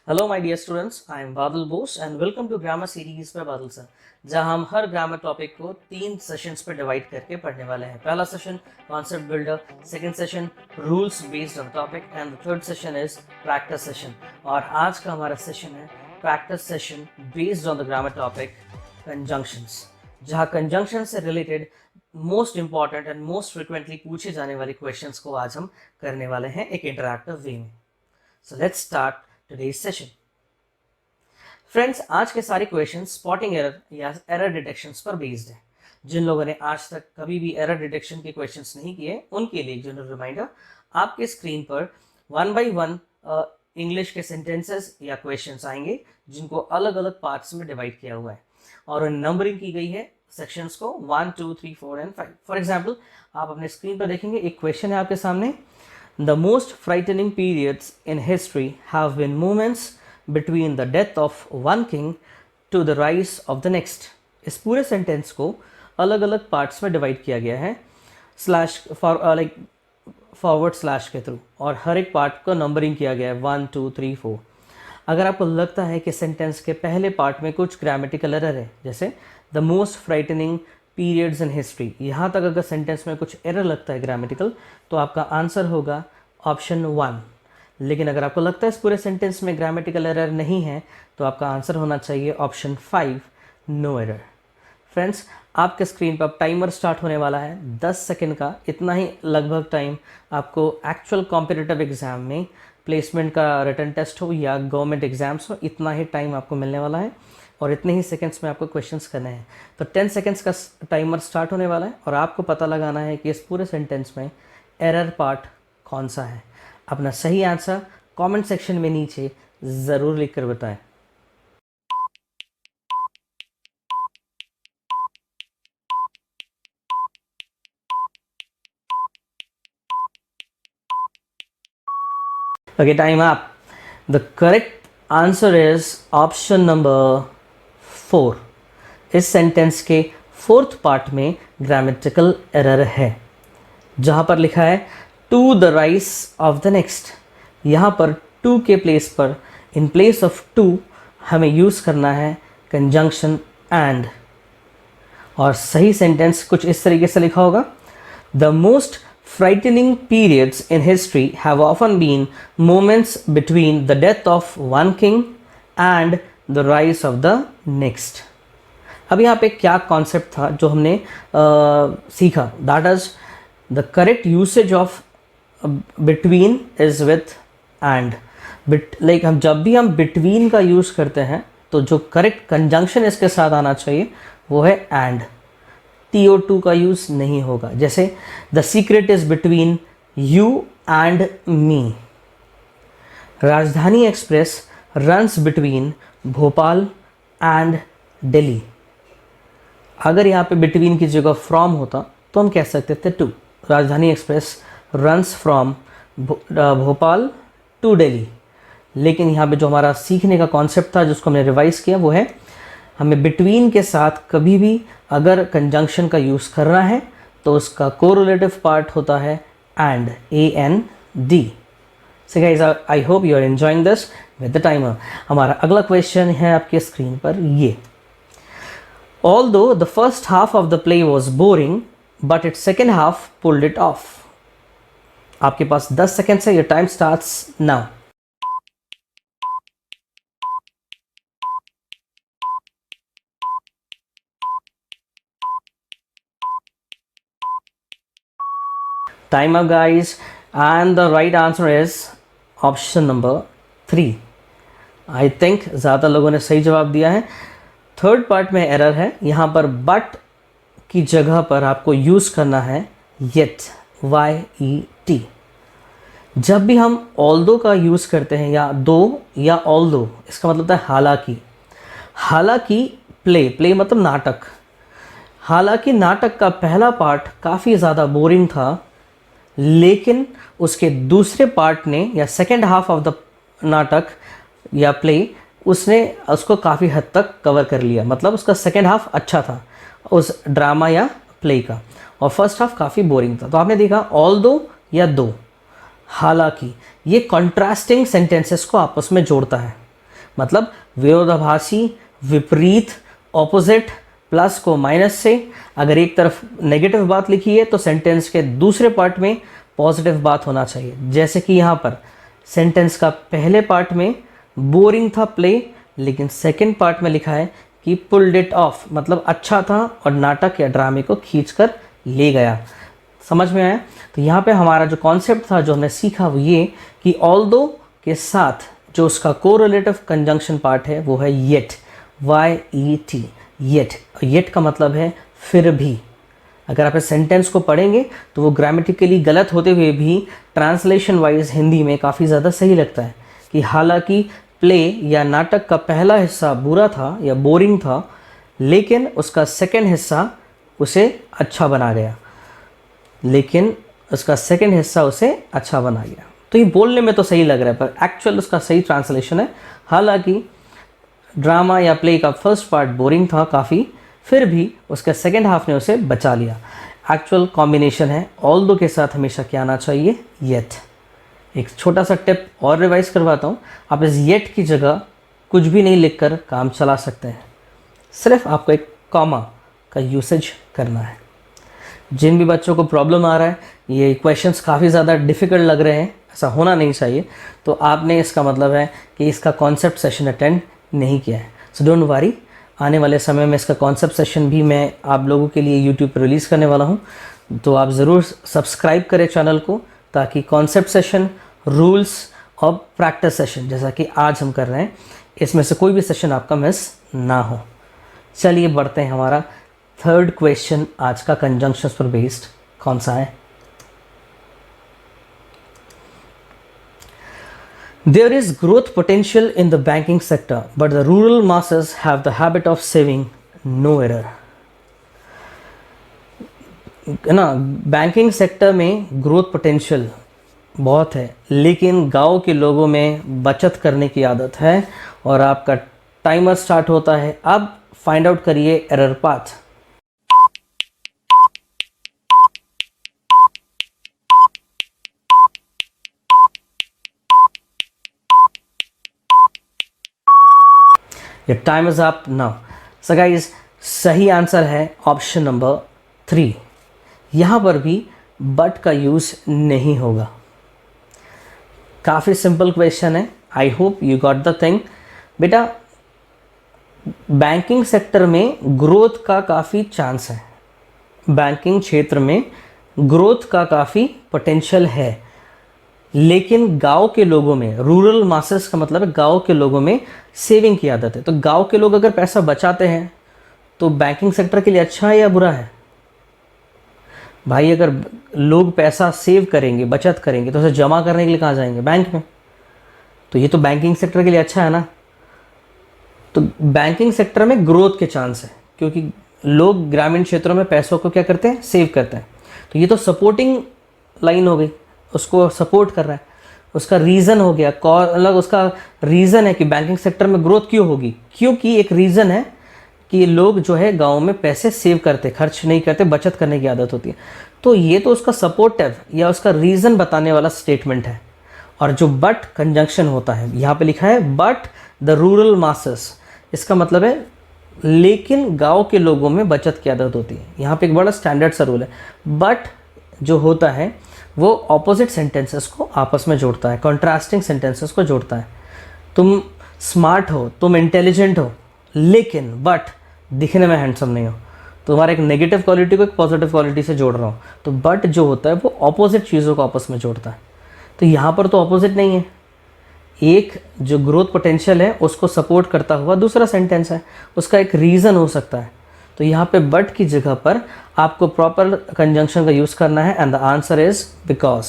Hello my dear students, I am Badal Bose and welcome to grammar series by Badal sir, जहां हम हर grammar topic को 3 sessions पे divide करके पढ़ने वाले हैं। पहला session concept builder, second session rules based on topic and the third session is practice session. और आज का हमारा सेशन है practice session based on the grammar topic conjunctions, जहां कंजंक्शन से related most important and most frequently पूछे जाने वाले क्वेश्चंस को आज हम करने वाले हैं एक इंटरैक्टिव वे में। So let's start today's session. Friends, आज के सारे क्वेश्चन स्पॉटिंग एरर या एरर डिटेक्शंस पर बेस्ड है। जिन लोगों ने आज तक कभी भी एरर डिटेक्शन के क्वेश्चंस नहीं किए, उनके लिए एक जनरल रिमाइंडर, आपके स्क्रीन पर 1 by 1 इंग्लिश के सेंटेंसेस या क्वेश्चंस आएंगे जिनको अलग अलग पार्ट्स में डिवाइड किया हुआ है और नंबरिंग की गई है सेक्शंस को 1, 2, 3, 4 एंड 5। फॉर एग्जाम्पल, आप अपने स्क्रीन पर देखेंगे एक क्वेश्चन है आपके सामने। The most frightening periods in history have been moments between the death of one king to the rise of the next. इस पूरे सेंटेंस को अलग अलग पार्ट्स में डिवाइड किया गया है फॉरवर्ड स्लैश के थ्रू, और हर एक पार्ट को नंबरिंग किया गया है 1, 2, 3, 4। अगर आपको लगता है कि सेंटेंस के पहले पार्ट में कुछ ग्रामेटिकल एरर है, जैसे the most frightening periods in history, यहाँ तक अगर सेंटेंस में कुछ एरर लगता है ग्रामेटिकल, तो आपका आंसर होगा ऑप्शन 1। लेकिन अगर आपको लगता है इस पूरे सेंटेंस में ग्रामेटिकल एरर नहीं है, तो आपका आंसर होना चाहिए ऑप्शन 5, नो एरर। फ्रेंड्स, आपके स्क्रीन पर टाइमर स्टार्ट होने वाला है 10 सेकेंड का। इतना ही लगभग टाइम आपको एक्चुअल कॉम्पिटिटिव एग्जाम में, प्लेसमेंट का रिटन टेस्ट हो या गवर्नमेंट एग्जाम्स हो, इतना ही टाइम आपको मिलने वाला है और इतने ही सेकंड्स में आपको क्वेश्चंस करने हैं। तो 10 सेकंड्स का टाइमर स्टार्ट होने वाला है और आपको पता लगाना है कि इस पूरे सेंटेंस में एरर पार्ट कौन सा है। अपना सही आंसर कमेंट सेक्शन में नीचे ज़रूर लिख कर बताएं। Okay, time up. The correct answer is option number 4। इस सेंटेंस के फोर्थ पार्ट में ग्रामेटिकल एरर है, जहां पर लिखा है to the rise of the next. यहाँ पर टू के प्लेस पर, इन प्लेस ऑफ टू, हमें यूज़ करना है कंजंक्शन एंड। और सही सेंटेंस कुछ इस तरीके से लिखा होगा, the most frightening periods in history have often been moments between the death of one king and the rise of the next. अब यहाँ पे क्या कॉन्सेप्ट था जो हमने सीखा, that is the correct usage of between is with and. Like हम जब भी हम बिटवीन का यूज़ करते हैं तो जो करेक्ट कंजंक्शन इसके साथ आना चाहिए वो है एंड। TO2 का यूज़ नहीं होगा। जैसे the secret is between you and me. Rajdhani express runs between Bhopal and Delhi. अगर यहाँ पे बिटवीन की जगह फ्रॉम होता तो हम कह सकते थे to. Rajdhani express runs from Bhopal to Delhi. लेकिन यहाँ पे जो हमारा सीखने का कॉन्सेप्ट था, जिसको हमने रिवाइज किया, वो है हमें बिटवीन के साथ कभी भी अगर कंजंक्शन का यूज़ करना है तो उसका कोरिलेटिव पार्ट होता है and, AND। So guys, I hope you are enjoying this with the timer. हमारा अगला क्वेश्चन है आपके स्क्रीन पर ये। Although the first half of the play was boring, but its second half pulled it off. आपके पास 10 seconds है, your time starts now. Time up guys, and the right answer is option number 3. I think ज़्यादा लोगों ने सही जवाब दिया है। Third part में एरर है, यहाँ पर बट की जगह पर आपको यूज़ करना है येट, YET। जब भी हम ऑल्दो का यूज़ करते हैं या दो या ऑल्दो, इसका मतलब होता है हालांकि। हालांकि प्ले मतलब नाटक। हालांकि नाटक का पहला पार्ट काफ़ी ज़्यादा बोरिंग था, लेकिन उसके दूसरे पार्ट ने या सेकेंड हाफ ऑफ द नाटक या प्ले, उसने उसको काफ़ी हद तक कवर कर लिया। मतलब उसका सेकेंड हाफ अच्छा था उस ड्रामा या प्ले का, और फर्स्ट हाफ काफ़ी बोरिंग था। तो आपने देखा ऑल्दो या दो, हालांकि, ये कॉन्ट्रास्टिंग सेंटेंसेस को आपस में जोड़ता है। मतलब विरोधाभासी, विपरीत, ऑपोजिट, प्लस को माइनस से, अगर एक तरफ नेगेटिव बात लिखी है तो सेंटेंस के दूसरे पार्ट में पॉजिटिव बात होना चाहिए। जैसे कि यहाँ पर सेंटेंस का पहले पार्ट में बोरिंग था प्ले, लेकिन सेकंड पार्ट में लिखा है कि पुल्ड इट ऑफ, मतलब अच्छा था और नाटक या ड्रामे को खींचकर ले गया। समझ में आया? तो यहाँ पे हमारा जो कॉन्सेप्ट था, जो हमने सीखा, वो ये कि ऑल्दो के साथ जो उसका कोरिलेटिव कंजंक्शन पार्ट है वो है येट, YET, येट। येट का मतलब है फिर भी। अगर आप इस सेंटेंस को पढ़ेंगे तो वो ग्रामेटिकली गलत होते हुए भी ट्रांसलेशन वाइज हिंदी में काफ़ी ज़्यादा सही लगता है कि हालांकि प्ले या नाटक का पहला हिस्सा बुरा था या बोरिंग था, लेकिन उसका सेकंड हिस्सा उसे अच्छा बना गया, तो ये बोलने में तो सही लग रहा है पर एक्चुअल उसका सही ट्रांसलेशन है, हालांकि ड्रामा या प्ले का फर्स्ट पार्ट बोरिंग था काफ़ी, फिर भी उसके सेकंड हाफ ने उसे बचा लिया। एक्चुअल कॉम्बिनेशन है ऑल्दो के साथ हमेशा क्या आना चाहिए? येट। एक छोटा सा टिप और रिवाइज करवाता हूँ, आप इस येट की जगह कुछ भी नहीं लिखकर काम चला सकते हैं, सिर्फ आपको एक कॉमा का यूसेज करना है। जिन भी बच्चों को प्रॉब्लम आ रहा है, ये क्वेश्चंस काफ़ी ज़्यादा डिफ़िकल्ट लग रहे हैं, ऐसा होना नहीं चाहिए, तो आपने इसका मतलब है कि इसका कॉन्सेप्ट सेशन अटेंड नहीं किया है। सो डोंट वरी, आने वाले समय में इसका कॉन्सेप्ट सेशन भी मैं आप लोगों के लिए यूट्यूब पर रिलीज़ करने वाला हूँ, तो आप ज़रूर सब्सक्राइब करें चैनल को, ताकि कॉन्सेप्ट सेशन, रूल्स और प्रैक्टिस सेशन जैसा कि आज हम कर रहे हैं, इसमें से कोई भी सेशन आपका मिस ना हो। चलिए बढ़ते हैं, हमारा थर्ड क्वेश्चन आज का कंजंक्शंस पर बेस्ड कौन सा है? There is growth potential in the banking sector, but the rural masses have the habit of saving. No error. ना, बैंकिंग सेक्टर में ग्रोथ पोटेंशियल बहुत है, लेकिन गांव के लोगों में बचत करने की आदत है। और आपका टाइमर स्टार्ट होता है, अब फाइंड आउट करिए error path. Your time is up now. So guys, सही आंसर है ऑप्शन नंबर 3। यहाँ पर भी बट का यूज़ नहीं होगा। काफ़ी सिंपल क्वेश्चन है, आई hope you got the thing. बेटा, बैंकिंग सेक्टर में ग्रोथ का काफ़ी चांस है, बैंकिंग क्षेत्र में ग्रोथ का काफ़ी पोटेंशियल है, लेकिन गांव के लोगों में, रूरल मासेस का मतलब है गांव के लोगों में सेविंग की आदत है। तो गांव के लोग अगर पैसा बचाते हैं तो बैंकिंग सेक्टर के लिए अच्छा है या बुरा है? भाई, अगर लोग पैसा सेव करेंगे, बचत करेंगे, तो उसे जमा करने के लिए कहाँ जाएंगे? बैंक में। तो ये तो बैंकिंग सेक्टर के लिए अच्छा है ना। तो बैंकिंग सेक्टर में ग्रोथ के चांस है, क्योंकि लोग ग्रामीण क्षेत्रों में पैसों को क्या करते हैं? सेव करते हैं। तो ये तो सपोर्टिंग लाइन हो गई, उसको सपोर्ट कर रहा है, उसका रीज़न हो गया। अलग उसका रीज़न है कि बैंकिंग सेक्टर में ग्रोथ क्यों होगी, क्योंकि एक रीज़न है कि लोग जो है गांव में पैसे सेव करते, खर्च नहीं करते, बचत करने की आदत होती है। तो ये तो उसका सपोर्टिव या उसका रीज़न बताने वाला स्टेटमेंट है। और जो बट कंजंक्शन होता है, यहाँ पे लिखा है बट द रूरल मासेस, इसका मतलब है लेकिन गांव के लोगों में बचत की आदत होती है। यहाँ पे एक बड़ा स्टैंडर्ड सा रूल है, बट जो होता है वो ऑपोजिट सेंटेंसेस को आपस में जोड़ता है, कॉन्ट्रास्टिंग सेंटेंसेस को जोड़ता है। तुम स्मार्ट हो, तुम इंटेलिजेंट हो, लेकिन बट दिखने में हैंडसम नहीं हो। तुम्हारा एक नेगेटिव क्वालिटी को एक पॉजिटिव क्वालिटी से जोड़ रहा हूँ, तो बट जो होता है वो ऑपोजिट चीज़ों को आपस में जोड़ता है। तो यहाँ पर तो ऑपोजिट नहीं है, एक जो ग्रोथ पोटेंशियल है उसको सपोर्ट करता हुआ दूसरा सेंटेंस है, उसका एक रीज़न हो सकता है। तो यहाँ पे बट की जगह पर आपको प्रॉपर कंजंक्शन का यूज़ करना है, and the answer is because.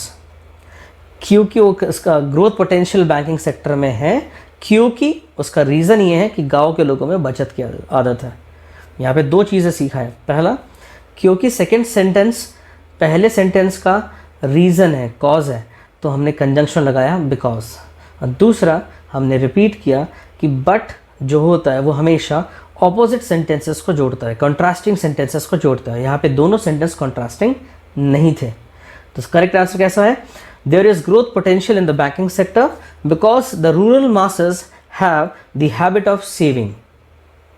क्योंकि वो इसका ग्रोथ पोटेंशियल बैंकिंग सेक्टर में है, क्योंकि उसका रीज़न ये है कि गांव के लोगों में बचत की आदत है। यहाँ पे दो चीज़ें सीखा है, पहला क्योंकि सेकंड सेंटेंस पहले सेंटेंस का रीज़न है, कॉज है, तो हमने कंजंक्शन लगाया बिकॉज। और दूसरा हमने रिपीट किया कि बट जो होता है वो हमेशा ऑपोजिट सेंटेंसेस को जोड़ता है, कॉन्ट्रास्टिंग सेंटेंसेस को जोड़ता है। यहाँ पे दोनों सेंटेंस कॉन्ट्रास्टिंग नहीं थे। तो करेक्ट आंसर कैसा है? There is growth potential in the banking sector because the rural masses have the habit of saving.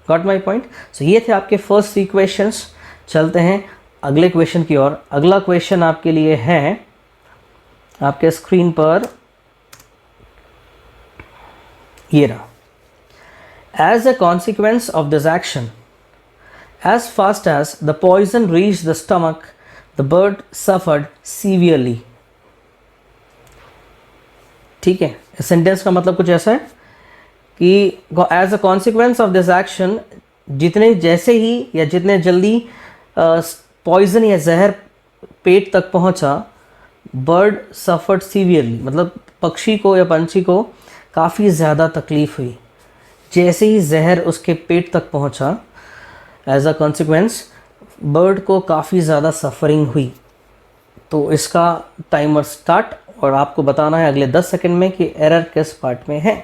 Got my point? So ये थे आपके फर्स्ट 3 क्वेश्चंस। चलते हैं अगले क्वेश्चन की ओर। अगला क्वेश्चन आपके लिए है आपके स्क्रीन पर, ये रहा। As a consequence of this action, as fast as the poison reached the stomach, the bird suffered severely. ठीक है, इस सेंटेंस का मतलब कुछ ऐसा है कि as a consequence of this action, जितने जैसे ही या जितने जल्दी पॉइजन या जहर पेट तक पहुंचा, बर्ड सफर्ड सीवियरली, मतलब पक्षी को या पंछी को काफ़ी ज़्यादा तकलीफ हुई। जैसे ही जहर उसके पेट तक पहुंचा, एज अ कॉन्सिक्वेंस बर्ड को काफ़ी ज़्यादा सफरिंग हुई। तो इसका टाइमर स्टार्ट, और आपको बताना है अगले 10 सेकंड में कि एरर किस पार्ट में है।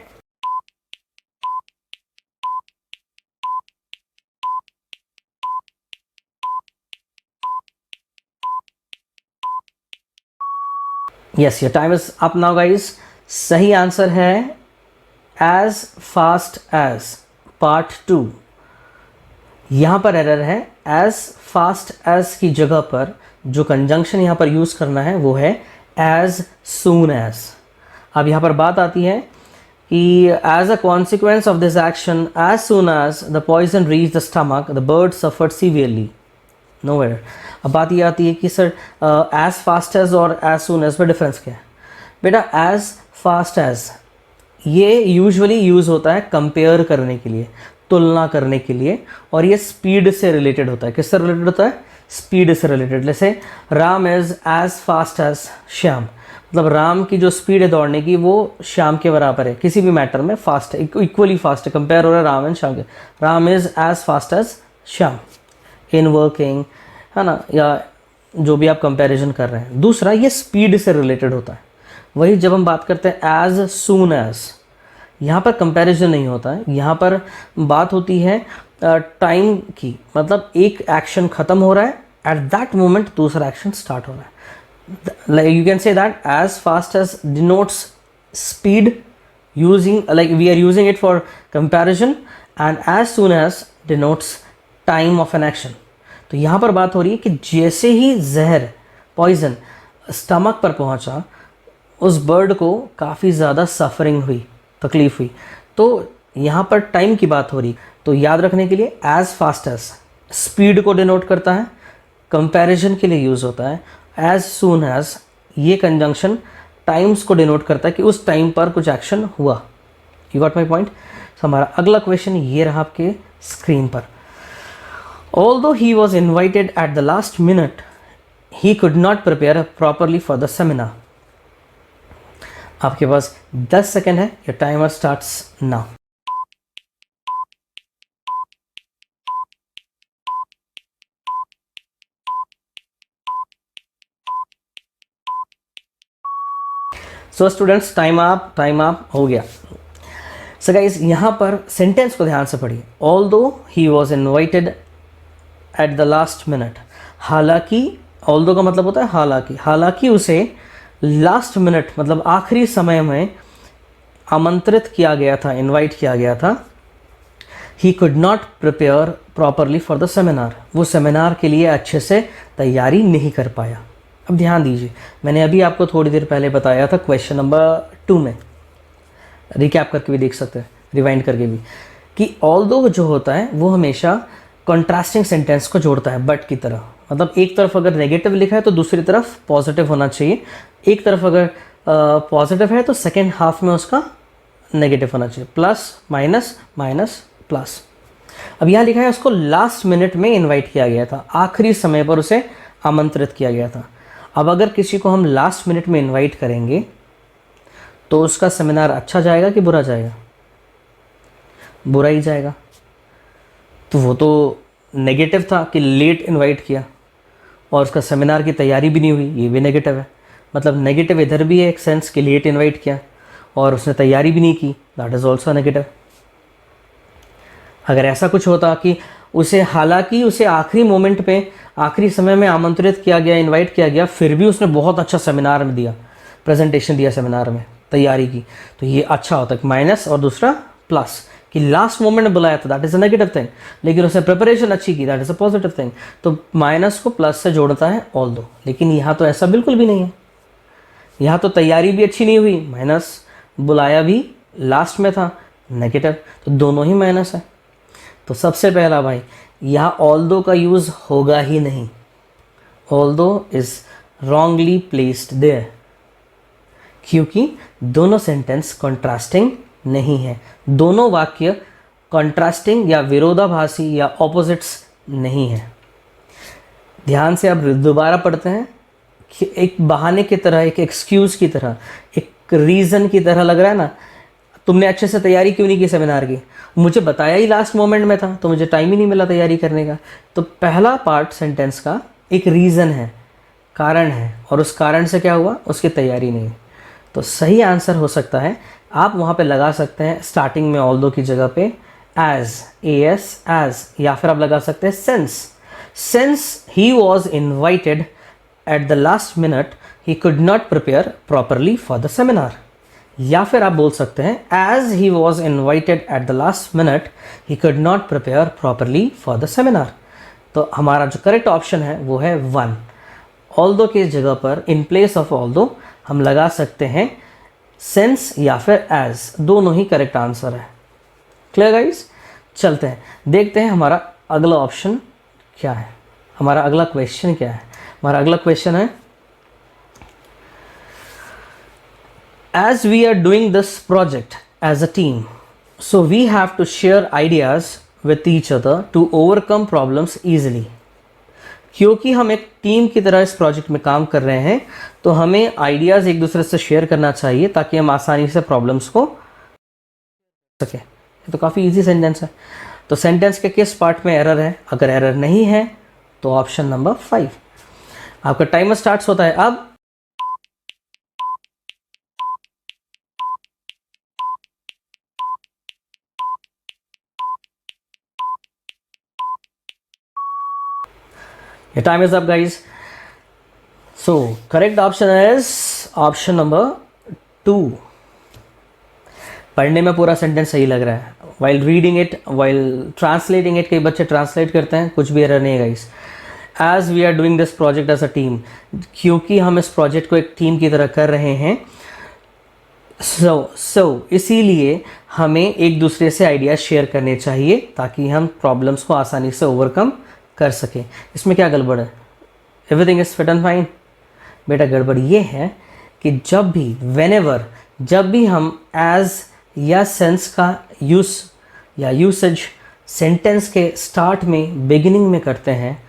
Yes, your time is up now guys. सही आंसर है एज फास्ट एज, पार्ट 2। यहां पर एरर है। एज फास्ट एज की जगह पर जो कंजंक्शन यहां पर यूज करना है वो है एज सून एज। अब यहां पर बात आती है कि as a consequence of this action, as soon as the poison reach the stomach, the bird suffered severely. Nowhere. अब बात ये आती है कि सर एज फास्ट एज और एज सून एज में डिफरेंस क्या है? बेटा, एज फास्ट एज ये यूजुअली यूज़ होता है कंपेयर करने के लिए, तुलना करने के लिए, और ये स्पीड से रिलेटेड होता है। किससे रिलेटेड होता है? स्पीड से रिलेटेड। जैसे Ram is as fast as Shyam, मतलब राम की जो स्पीड है दौड़ने की वो श्याम के बराबर है। किसी भी मैटर में फास्ट है, इक्वली फास्ट है, कंपेयर हो रहा है राम एंड श्याम के। Ram is as fast as Shyam in working, है ना, या जो भी आप कंपैरिजन कर रहे हैं। दूसरा, ये स्पीड से रिलेटेड होता है। वही जब हम बात करते हैं एज सून एज, यहाँ पर कंपैरिजन नहीं होता है, यहाँ पर बात होती है टाइम की। मतलब एक एक्शन खत्म हो रहा है, एट दैट मोमेंट दूसरा एक्शन स्टार्ट हो रहा है। Like you can say that as fast as denotes speed, using like we are using it for comparison, and as soon as denotes time of an action. तो यहाँ पर बात हो रही है कि जैसे ही जहर पॉइजन स्टमक पर पहुँचा, उस बर्ड को काफ़ी ज़्यादा सफरिंग हुई, तकलीफ हुई। तो यहाँ पर टाइम की बात हो रही, तो याद रखने के लिए एज फास्ट एज स्पीड को डिनोट करता है, कंपैरिजन के लिए यूज़ होता है। एज सून एज ये कंजंक्शन टाइम्स को डिनोट करता है कि उस टाइम पर कुछ एक्शन हुआ। You got my point? तो हमारा अगला क्वेश्चन ये रहा आपके स्क्रीन पर। Although he was invited at the last minute, he could not prepare properly for the seminar. आपके पास 10 सेकेंड है। Your timer starts now. So students, time up हो गया। So guys, यहाँ पर सेंटेंस को ध्यान से पढ़िए। Although he was invited at the last minute, हालांकि, although का मतलब होता है हालांकि, हालांकि उसे लास्ट मिनट मतलब आखिरी समय में आमंत्रित किया गया था, इनवाइट किया गया था। ही could not prepare properly for the seminar, वो सेमिनार के लिए अच्छे से तैयारी नहीं कर पाया। अब ध्यान दीजिए, मैंने अभी आपको थोड़ी देर पहले बताया था क्वेश्चन नंबर 2 में, रिकैप करके भी देख सकते हैं, रिवाइंड करके भी, कि ऑल्दो जो होता है वो हमेशा कॉन्ट्रास्टिंग सेंटेंस को जोड़ता है बट की तरह। मतलब एक तरफ अगर नेगेटिव लिखा है तो दूसरी तरफ पॉजिटिव होना चाहिए, एक तरफ अगर पॉजिटिव है तो सेकेंड हाफ में उसका नेगेटिव होना चाहिए, प्लस माइनस माइनस प्लस। अब यहाँ लिखा है उसको लास्ट मिनट में इनवाइट किया गया था, आखिरी समय पर उसे आमंत्रित किया गया था। अब अगर किसी को हम लास्ट मिनट में इनवाइट करेंगे तो उसका सेमिनार अच्छा जाएगा कि बुरा जाएगा? बुरा ही जाएगा। तो वो तो नेगेटिव था कि लेट इनवाइट किया और उसका सेमिनार की तैयारी भी नहीं हुई, ये भी नेगेटिव है। मतलब नेगेटिव इधर भी है एक सेंस कि लेट इनवाइट किया और उसने तैयारी भी नहीं की, दैट इज़ ऑल्सो नेगेटिव। अगर ऐसा कुछ होता कि उसे, हालांकि उसे आखिरी मोमेंट पे आखिरी समय में आमंत्रित किया गया, इनवाइट किया गया, फिर भी उसने बहुत अच्छा सेमिनार में दिया, प्रेजेंटेशन दिया सेमिनार में, तैयारी की, तो ये अच्छा होता है, माइनस और दूसरा प्लस कि लास्ट मोमेंट में बुलाया था, that is a negative thing, लेकिन उसने प्रिपरेशन अच्छी की, that is a positive thing. तो माइनस को प्लस से जोड़ता है ऑल्दो, लेकिन यहाँ तो ऐसा बिल्कुल भी नहीं है। यहाँ तो तैयारी भी अच्छी नहीं हुई, माइनस, बुलाया भी लास्ट में था, नेगेटिव, तो दोनों ही माइनस है। तो सबसे पहला भाई यहाँ ऑल्दो का यूज़ होगा ही नहीं, although is wrongly placed there, क्योंकि दोनों सेंटेंस कॉन्ट्रास्टिंग नहीं है, दोनों वाक्य कॉन्ट्रास्टिंग या विरोधाभासी या ऑपोजिट्स नहीं है। ध्यान से अब दोबारा पढ़ते हैं कि एक बहाने की तरह, एक एक्सक्यूज़ की तरह, एक रीज़न की तरह लग रहा है ना। तुमने अच्छे से तैयारी क्यों नहीं की सेमिनार की? मुझे बताया ही लास्ट मोमेंट में था, तो मुझे टाइम ही नहीं मिला तैयारी करने का। तो पहला पार्ट सेंटेंस का एक रीज़न है, कारण है, और उस कारण से क्या हुआ, उसकी तैयारी नहीं। तो सही आंसर हो सकता है, आप वहाँ पे लगा सकते हैं स्टार्टिंग में ऑल्दो की जगह पे एज, एस, एज, या फिर आप लगा सकते हैं since he was invited at the last minute he could not prepare properly for the seminar, या फिर आप बोल सकते हैं as he was invited at the last minute he could not prepare properly for the seminar. तो हमारा जो correct option है वो है 1। ऑल्दो की जगह पर इन प्लेस ऑफ ऑल्दो हम लगा सकते हैं सिंस या फिर एज, दोनों ही करेक्ट आंसर है। Clear guys? चलते हैं, देखते हैं हमारा अगला ऑप्शन क्या है, हमारा अगला क्वेश्चन क्या है। हमारा अगला क्वेश्चन है, as we are doing this project as a team, so we have to share ideas with each other to overcome problems easily। क्योंकि हम एक टीम की तरह इस प्रोजेक्ट में काम कर रहे हैं, तो हमें आइडियाज़ एक दूसरे से शेयर करना चाहिए ताकि हम आसानी से प्रॉब्लम्स को सके। ये तो काफ़ी इजी सेंटेंस है। तो सेंटेंस के किस पार्ट में एरर है? अगर एरर नहीं है तो ऑप्शन नंबर 5। आपका टाइमर स्टार्ट होता है अब। Your time is up, guys. So correct option is option number 2। पढ़ने में पूरा सेंटेंस सही लग रहा है, while reading it, while translating it, कई बच्चे ट्रांसलेट करते हैं, कुछ भी एरर नहीं है guys. As we are doing this project as a team, क्योंकि हम इस प्रोजेक्ट को एक टीम की तरह कर रहे हैं, इसीलिए हमें एक दूसरे से आइडिया शेयर करने चाहिए ताकि हम प्रॉब्लम्स को आसानी से ओवरकम कर सके। इसमें क्या गड़बड़ है? Everything is fit and fine. बेटा गड़बड़ ये है कि जब भी, व्हेनेवर, जब भी हम एज या सेंस का यूज़ या यूसेज सेंटेंस के स्टार्ट में, बिगिनिंग में करते हैं,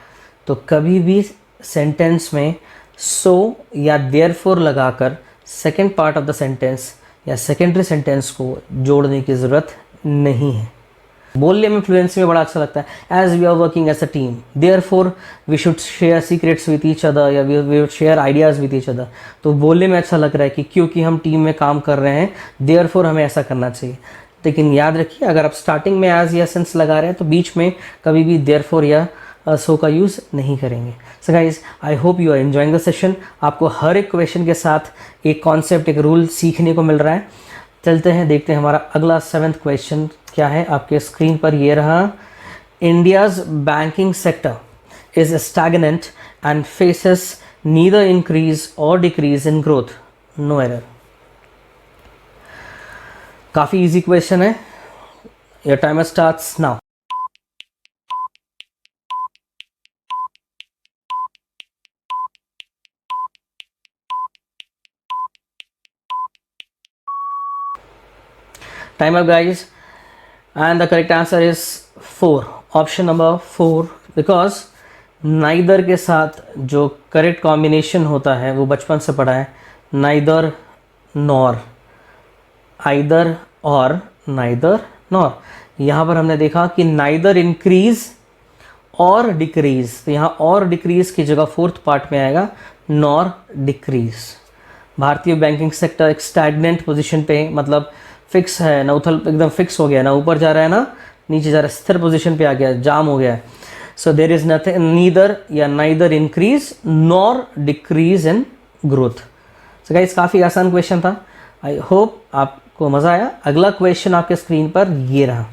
तो कभी भी सेंटेंस में सो या देयरफॉर लगाकर second part of the sentence या सेकेंडरी सेंटेंस को जोड़ने की ज़रूरत नहीं है। बोलने में फ्लुएंसी में बड़ा अच्छा लगता है, as we are working as a team therefore we should share secrets with each other, या we should share ideas with each other. तो बोलने में अच्छा लग रहा है कि क्योंकि हम टीम में काम कर रहे हैं, देयरफॉर हमें ऐसा करना चाहिए। लेकिन याद रखिए, अगर आप स्टार्टिंग में एज या सेंस लगा रहे हैं तो बीच में कभी भी देयरफॉर या सो का यूज़ नहीं करेंगे। So guys, I hope you are enjoying the session. आपको हर एक क्वेश्चन के साथ एक कॉन्सेप्ट, एक रूल सीखने को मिल रहा है। चलते हैं, देखते हैं हमारा अगला 7th क्वेश्चन क्या है। आपके स्क्रीन पर ये रहा, India's banking sector is stagnant and faces neither increase और decrease in growth, no error. काफ़ी इजी क्वेश्चन है। Your timer starts now. Time up, guys, and the correct answer is 4, option number 4, because neither के साथ जो correct combination होता है वो बचपन से पढ़ा है, neither nor, either और neither nor। यहाँ पर हमने देखा कि neither increase और डिक्रीज, तो यहाँ और डिक्रीज की जगह 4th पार्ट में आएगा nor डिक्रीज। भारतीय बैंकिंग सेक्टर एक स्टैग्नेंट पोजीशन पे, मतलब फिक्स है ना, उथल एकदम फिक्स हो गया ना, ऊपर जा रहा है ना नीचे जा रहा है, स्थिर पोजीशन पे आ गया, जाम हो गया है। So there is nothing, neither या neither increase nor decrease in growth. So guys, काफ़ी आसान क्वेश्चन था। आई होप आपको आपको मज़ा आया। अगला क्वेश्चन आपके स्क्रीन पर ये रहा।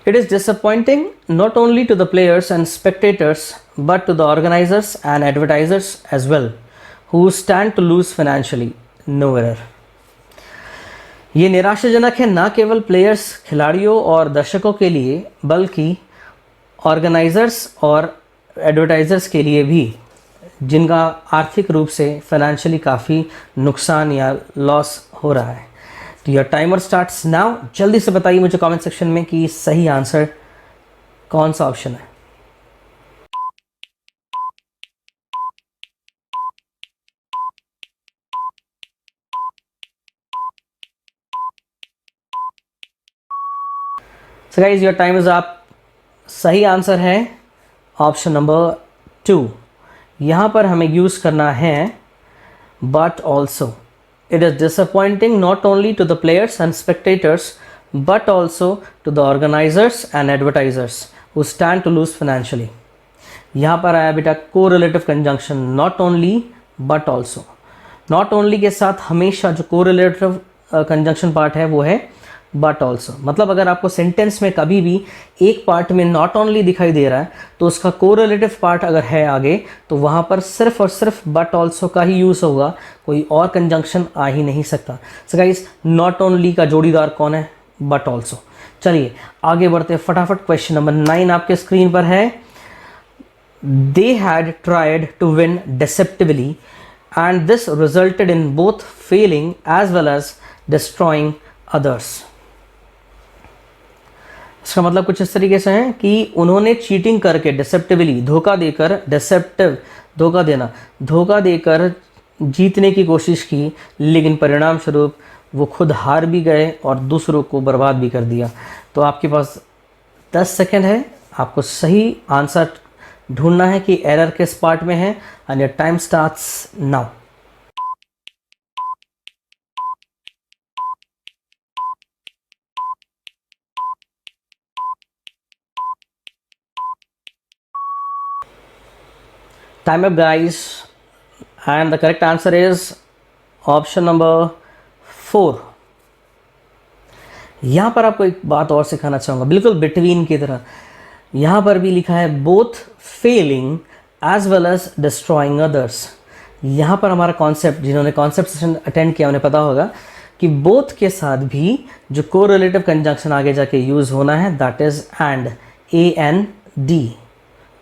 It is disappointing not only to the players and spectators but to the organisers and advertisers as well who stand to lose financially. No error. ये निराशाजनक है ना केवल प्लेयर्स, खिलाड़ियों और दर्शकों के लिए, बल्कि ऑर्गेनाइजर्स और एडवर्टाइजर्स के लिए भी, जिनका आर्थिक रूप से फाइनेंशियली काफ़ी नुकसान या लॉस हो रहा है। तो योर टाइमर स्टार्ट्स नाउ। जल्दी से बताइए मुझे कमेंट सेक्शन में कि सही आंसर कौन सा ऑप्शन है। So guys your time is up. सही आंसर है ऑप्शन नंबर 2। यहाँ पर हमें यूज़ करना है but also. It is disappointing not only to the players and spectators but also to the organisers and advertisers who stand to lose financially. यहाँ पर आया बेटा correlative conjunction, not only but also. Not only के साथ हमेशा जो correlative conjunction part है वो है बट ऑल्सो। मतलब अगर आपको सेंटेंस में कभी भी एक पार्ट में नॉट ओनली दिखाई दे रहा है तो उसका कोरिलेटिव पार्ट अगर है आगे तो वहाँ पर सिर्फ और सिर्फ बट ऑल्सो का ही यूज़ होगा, कोई और कंजंक्शन आ ही नहीं सकता। सो गाइस नॉट ओनली का जोड़ीदार कौन है? But also. चलिए आगे बढ़ते हैं फटाफट। क्वेश्चन नंबर 9 आपके स्क्रीन पर है। They had tried to win deceptively and this resulted in both failing as well as destroying others। इसका मतलब कुछ इस तरीके से है कि उन्होंने चीटिंग करके, डिसेप्टिवली धोखा देकर, डिसेप्टिव धोखा देना, धोखा देकर जीतने की कोशिश की, लेकिन परिणाम स्वरूप वो खुद हार भी गए और दूसरों को बर्बाद भी कर दिया। तो आपके पास 10 सेकंड है, आपको सही आंसर ढूंढना है कि एरर किस पार्ट में है। And your time starts now. Time up guys, and the correct answer is option number 4। यहाँ पर आपको एक बात और सिखाना चाहूँगा, बिल्कुल बिटवीन की तरह। यहाँ पर भी लिखा है both failing as well as destroying others. यहाँ पर हमारा कॉन्सेप्ट, जिन्होंने कॉन्सेप्ट सेशन अटेंड किया उन्हें पता होगा कि बोथ के साथ भी जो कोरिलेटिव कंजंक्शन आगे जाके यूज़ होना है that is and, AND।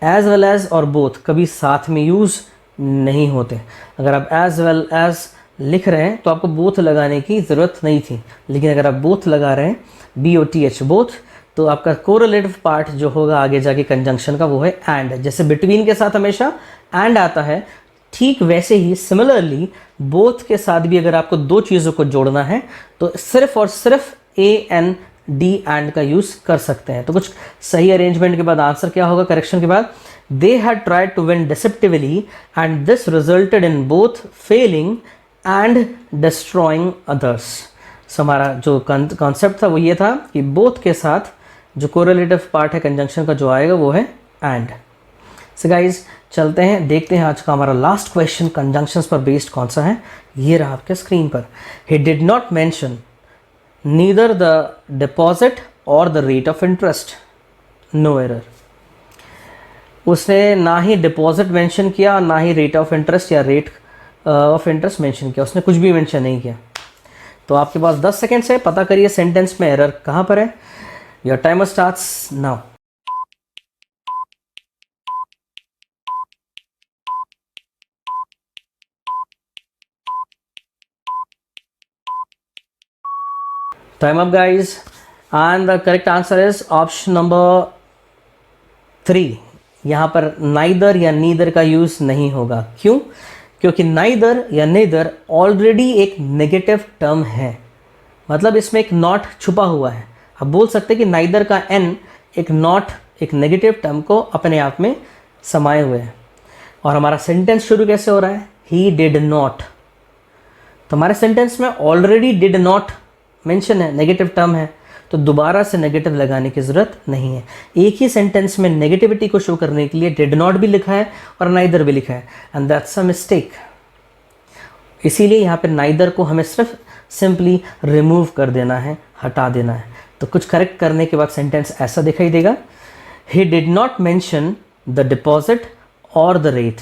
As well as और बोथ कभी साथ में यूज़ नहीं होते। अगर आप एज वेल एज लिख रहे हैं तो आपको बोथ लगाने की ज़रूरत नहीं थी, लेकिन अगर आप बोथ लगा रहे हैं, BOTH बोथ, तो आपका कोरिलेटिव पार्ट जो होगा आगे जाके कंजंक्शन का वो है एंड। जैसे बिटवीन के साथ हमेशा एंड आता है, ठीक वैसे ही सिमिलरली बोथ के साथ भी अगर आपको दो चीज़ों को जोड़ना है तो सिर्फ और सिर्फ AND एंड का यूज़ कर सकते हैं। तो कुछ सही अरेंजमेंट के बाद आंसर क्या होगा करेक्शन के बाद? They had tried to win deceptively and this resulted in both failing and destroying others. So हमारा जो कॉन्सेप्ट था वो ये था कि बोथ के साथ जो कोरिलेटिव पार्ट है कंजंक्शन का जो आएगा वो है एंड। सो गाइज चलते हैं, देखते हैं आज का हमारा लास्ट क्वेश्चन कंजंक्शंस पर बेस्ड कौन सा है। ये रहा आपके स्क्रीन पर। ही did not mention neither the deposit or the rate of interest। no error। उसने ना ही डिपॉजिट मेंशन किया और ना ही रेट ऑफ इंटरेस्ट या रेट ऑफ इंटरेस्ट मेंशन किया, उसने कुछ भी मेंशन नहीं किया। तो आपके पास 10 सेकेंड्स है, पता करिए सेंटेंस में एरर कहाँ पर है। Your timer starts now. Time up guys, and the correct answer is option number 3। यहाँ पर neither या neither का यूज़ नहीं होगा। क्यों? क्योंकि neither या neither ऑलरेडी एक नेगेटिव टर्म है, मतलब इसमें एक नॉट छुपा हुआ है। आप बोल सकते हैं कि neither का n एक नॉट, एक नेगेटिव टर्म को अपने आप में समाये हुए है। और हमारा सेंटेंस शुरू कैसे हो रहा है? he did not। तो हमारे सेंटेंस में ऑलरेडी did not मेंशन है, नेगेटिव टर्म है, तो दोबारा से नेगेटिव लगाने की ज़रूरत नहीं है। एक ही सेंटेंस में नेगेटिविटी को शो करने के लिए डिड नॉट भी लिखा है और नाइदर भी लिखा है, एंड दैट्स अ मिस्टेक। इसीलिए यहाँ पे नाइदर को हमें सिर्फ सिंपली रिमूव कर देना है, हटा देना है। तो कुछ करेक्ट करने के बाद सेंटेंस ऐसा दिखाई देगा, he did not mention the deposit और the rate.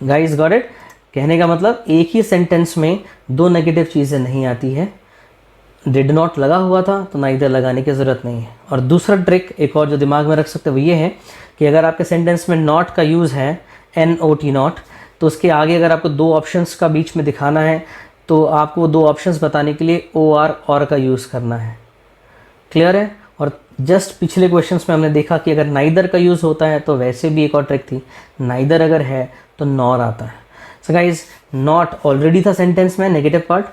Guys got it? कहने का मतलब एक ही सेंटेंस में दो नेगेटिव चीज़ें नहीं आती है। डिड नॉट लगा हुआ था तो नाइदर लगाने की ज़रूरत नहीं है। और दूसरा ट्रिक एक और जो दिमाग में रख सकते हो वो ये है कि अगर आपके सेंटेंस में नॉट का यूज़ है, NOT नॉट, तो उसके आगे अगर आपको दो ऑप्शंस का बीच में दिखाना है तो आपको वो दो ऑप्शंस बताने के लिए OR और का यूज़ करना है। क्लियर है? और जस्ट पिछले क्वेश्चंस में हमने देखा कि अगर नाइदर का यूज़ होता है तो वैसे भी एक और ट्रिक थी, नाइदर अगर है तो नॉर आता है। सो गाइज, नॉट ऑलरेडी था सेंटेंस में नेगेटिव पार्ट,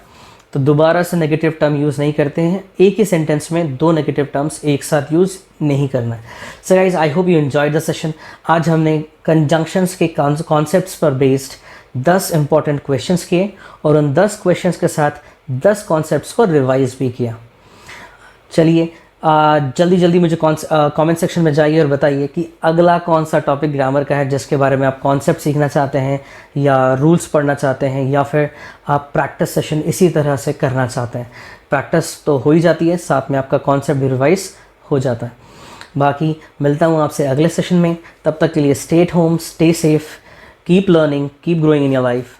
तो दोबारा से नेगेटिव टर्म यूज़ नहीं करते हैं। एक ही सेंटेंस में दो नेगेटिव टर्म्स एक साथ यूज़ नहीं करना है। सो guys, I hope you enjoyed the session. आज हमने कंजंक्शंस के कॉन्सेप्ट्स पर बेस्ड 10 इंपॉर्टेंट क्वेश्चंस किए और उन 10 क्वेश्चंस के साथ 10 कॉन्सेप्ट्स को रिवाइज भी किया। चलिए जल्दी जल्दी मुझे कमेंट सेक्शन में जाइए और बताइए कि अगला कौन सा टॉपिक ग्रामर का है जिसके बारे में आप कॉन्सेप्ट सीखना चाहते हैं या रूल्स पढ़ना चाहते हैं या फिर आप प्रैक्टिस सेशन इसी तरह से करना चाहते हैं। प्रैक्टिस तो हो ही जाती है, साथ में आपका कॉन्सेप्ट भी रिवाइज हो जाता है। बाकी मिलता हूँ आपसे अगले सेशन में, तब तक के लिए stay at home, stay safe, keep learning, keep growing in your life.